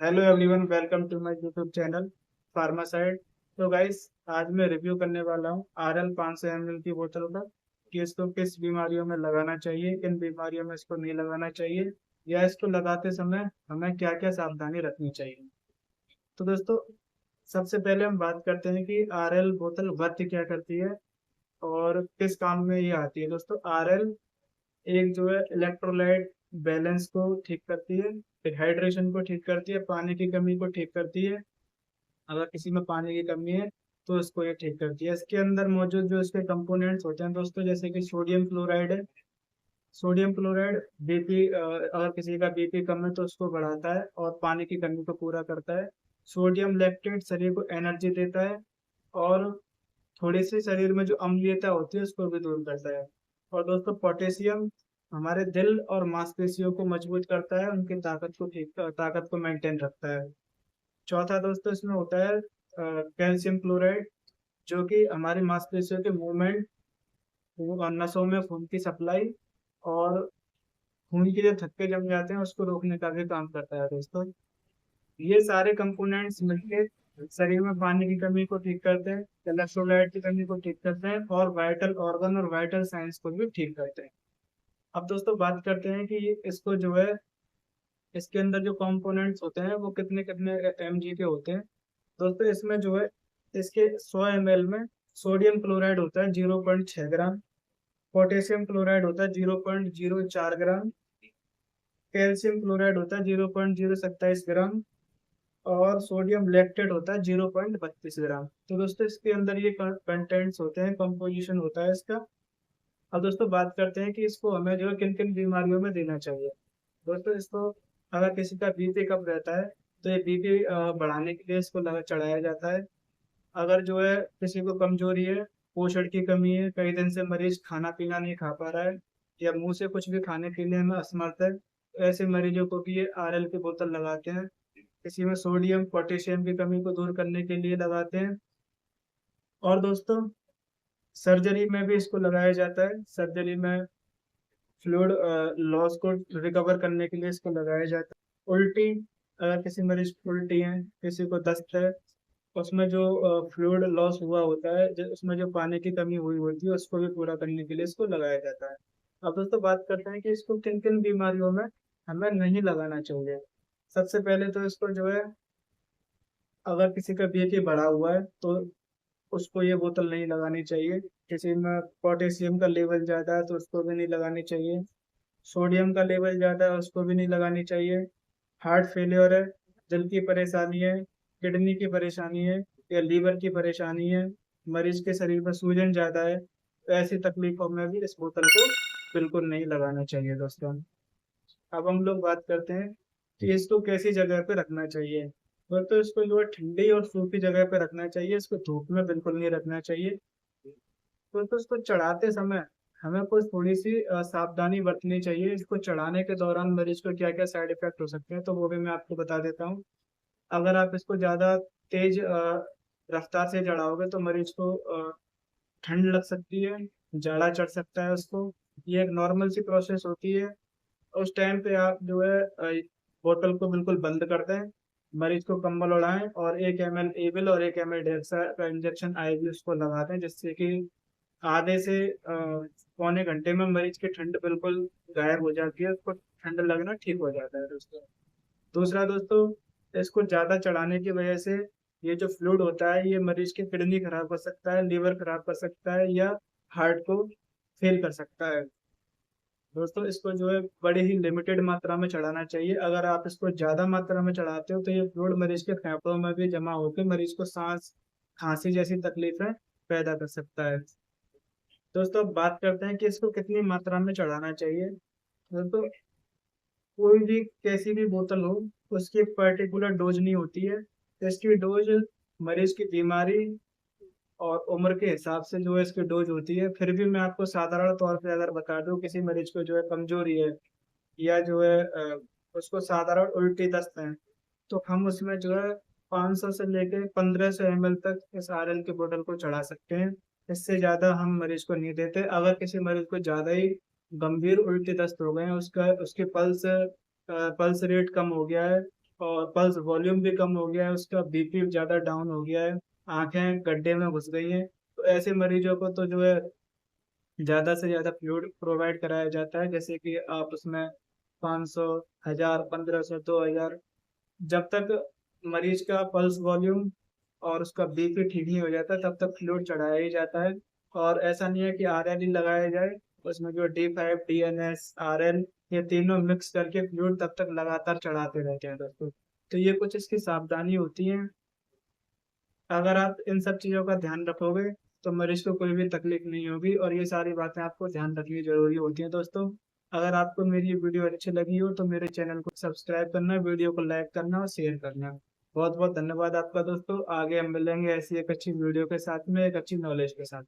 Hello everyone, welcome to my YouTube channel Pharmacide. तो guys, आज मैं रिव्यू करने वाला हूँ RL 500 ml की बोतल का कि इसको किस बीमारियों में लगाना चाहिए, किन बीमारियों में इसको नहीं लगाना चाहिए, या इसको लगाते समय हमें क्या क्या सावधानी रखनी चाहिए। तो दोस्तों, सबसे पहले हम बात करते हैं कि RL बोतल वर्क क्या करती है और किस काम में ये आती है। दोस्तों, RL एक जो है इलेक्ट्रोलाइट बैलेंस को ठीक करती है, फिर हाइड्रेशन को ठीक करती है, पानी की कमी को ठीक करती है। अगर किसी में पानी की कमी है तो इसको ये ठीक करती है। इसके अंदर मौजूद जो इसके कंपोनेंट्स होते हैं दोस्तों, जैसे कि सोडियम क्लोराइड है। सोडियम क्लोराइड बीपी, अगर किसी का बीपी कम है तो उसको बढ़ाता है और पानी की कमी को पूरा करता है। सोडियम लैक्टेट शरीर को एनर्जी देता है और थोड़ी सी शरीर में जो अम्लीयता होती है उसको भी दूर करता है। और दोस्तों, पोटेशियम हमारे दिल और मांसपेशियों को मजबूत करता है, उनकी ताकत को मेंटेन रखता है। चौथा दोस्तों, इसमें होता है कैल्शियम क्लोराइड, जो कि हमारी मांसपेशियों के मूवमेंट, नसों में खून की सप्लाई और खून के जो थक्के जम जाते हैं उसको रोकने का भी काम करता है दोस्तों। ये सारे कंपोनेंट्स मिलके शरीर में पानी की कमी को ठीक करते हैं, इलेक्ट्रोलाइट की कमी को ठीक करते हैं और वाइटल ऑर्गन और वाइटल साइंस को भी ठीक करते हैं। अब दोस्तों, बात करते हैं कि इसको जो है, इसके अंदर जो कंपोनेंट्स होते हैं वो कितने कितने mg के होते हैं। दोस्तों, इसमें जो है, इसके 100 ml में सोडियम क्लोराइड होता है 0.6 ग्राम, पोटेशियम क्लोराइड होता है 0.04 ग्राम, कैल्शियम क्लोराइड होता है 0.027 ग्राम और सोडियम लैक्टेट होता है 0.32 ग्राम। तो दोस्तों, इसके अंदर ये कंटेंट्स होते हैं, कंपोजिशन होता है इसका। अब दोस्तों, बात करते हैं कि इसको हमें जो है किन किन बीमारियों में देना चाहिए। दोस्तों, इसको अगर किसी का बीपी कम रहता है तो ये बीपी बढ़ाने के लिए इसको लगा चढ़ाया जाता है। अगर जो है किसी को कमजोरी है, पोषण की कमी है, कई दिन से मरीज खाना पीना नहीं खा पा रहा है या मुंह से कुछ भी खाने पीने में असमर्थ है, तो ऐसे मरीजों को भी ये RL की बोतल लगाते हैं। किसी में सोडियम पोटेशियम की कमी को दूर करने के लिए लगाते हैं। और दोस्तों, सर्जरी में भी इसको लगाया जाता है। सर्जरी में फ्लूइड लॉस को रिकवर करने के लिए इसको लगाया जाता है। उल्टी, अगर किसी मरीज को उल्टी है, किसी को दस्त है, उसमें जो फ्लूइड लॉस हुआ होता है, उसमें जो पानी की कमी हुई होती है उसको भी पूरा करने के लिए इसको लगाया जाता है। अब दोस्तों, बात करते हैं कि इसको किन किन बीमारियों में हमें नहीं लगाना चाहिए। सबसे पहले तो इसको जो है, अगर किसी का बीपी बढ़ा हुआ है तो उसको ये बोतल नहीं लगानी चाहिए। किसी में पोटेशियम का लेवल ज़्यादा है तो उसको भी नहीं लगानी चाहिए। सोडियम का लेवल ज़्यादा है उसको भी नहीं लगानी चाहिए। हार्ट फेलियर है, दिल की परेशानी है, किडनी की परेशानी है या लीवर की परेशानी है, मरीज के शरीर में सूजन ज़्यादा है, तो ऐसी तकलीफों में भी इस बोतल को बिल्कुल नहीं लगाना चाहिए दोस्तों। अब हम लोग बात करते हैं कि इसको कैसी जगह पे रखना चाहिए। तो इसको जो है ठंडी और सूखी जगह पे रखना चाहिए, इसको धूप में बिल्कुल नहीं रखना चाहिए। तो इसको चढ़ाते समय हमें कुछ थोड़ी सी सावधानी बरतनी चाहिए। इसको चढ़ाने के दौरान मरीज को क्या क्या साइड इफेक्ट हो सकते हैं तो वो भी मैं आपको बता देता हूँ। अगर आप इसको ज़्यादा तेज रफ्तार से चढ़ाओगे तो मरीज को ठंड लग सकती है, जाड़ा चढ़ सकता है उसको। ये एक नॉर्मल सी प्रोसेस होती है। उस टाइम पे आप जो है बोतल को बिल्कुल बंद कर दें, मरीज को कंबल ओढ़ाएं और 1 ml एविल और 1 ml डेक्सा का इंजेक्शन IV उसको लगा दें, जिससे कि आधे से पौने घंटे में मरीज की ठंड बिल्कुल गायब हो जाती है, उसको ठंड लगना ठीक हो जाता है दोस्तों। दूसरा दोस्तों, इसको ज़्यादा चढ़ाने की वजह से ये जो फ्लूइड होता है ये मरीज की किडनी खराब कर सकता है, लीवर खराब कर सकता है या हार्ट को फेल कर सकता है। दोस्तों, इसको जो है बड़ी ही लिमिटेड मात्रा में चढ़ाना चाहिए। अगर आप इसको ज़्यादा मात्रा में चढ़ाते हो तो ये फ्लूइड मरीज के फेफड़ों में भी जमा होकर मरीज को सांस, खांसी जैसी तकलीफें पैदा कर सकता है। दोस्तों, अब बात करते हैं कि इसको कितनी मात्रा में चढ़ाना चाहिए। दोस्तों, कोई भी कैसी भी बोतल हो, उसकी एक पर्टिकुलर डोज नहीं होती है। इसकी डोज मरीज की बीमारी और उम्र के हिसाब से जो है इसकी डोज होती है। फिर भी मैं आपको साधारण तौर पे अगर बता दूं, किसी मरीज को जो है कमजोरी है या जो है उसको साधारण उल्टी दस्त है, तो हम उसमें जो है 500 से लेके 1500 ml तक इस RL की बोतल को चढ़ा सकते हैं। इससे ज़्यादा हम मरीज को नहीं देते। अगर किसी मरीज को ज़्यादा ही गंभीर उल्टी दस्त हो गए हैं, उसका उसकी पल्स रेट कम हो गया है और पल्स वॉल्यूम भी कम हो गया है, उसका बीपी ज़्यादा डाउन हो गया है, आंखें गड्ढे में घुस गई हैं। तो ऐसे मरीजों को तो जो है ज़्यादा से ज़्यादा फ्लूइड प्रोवाइड कराया जाता है, जैसे कि आप उसमें 500, 1000, 1500, 2000, जब तक मरीज का पल्स वॉल्यूम और उसका बीपी ठीक नहीं हो जाता तब तक फ्लूइड चढ़ाया ही जाता है। और ऐसा नहीं है कि आरएल ही लगाया जाए, उसमें जो D5, DNS, RL, ये तीनों मिक्स करके फ्लूइड तब तक लगातार चढ़ाते रहते हैं दोस्तों। तो ये कुछ इसकी सावधानी होती है। अगर आप इन सब चीज़ों का ध्यान रखोगे तो मरीज को कोई भी तकलीफ नहीं होगी, और ये सारी बातें आपको ध्यान रखनी जरूरी होती हैं दोस्तों। अगर आपको मेरी ये वीडियो अच्छी लगी हो तो मेरे चैनल को सब्सक्राइब करना, वीडियो को लाइक करना और शेयर करना। बहुत बहुत धन्यवाद आपका दोस्तों। आगे हम मिलेंगे ऐसी एक अच्छी वीडियो के साथ में, एक अच्छी नॉलेज के साथ।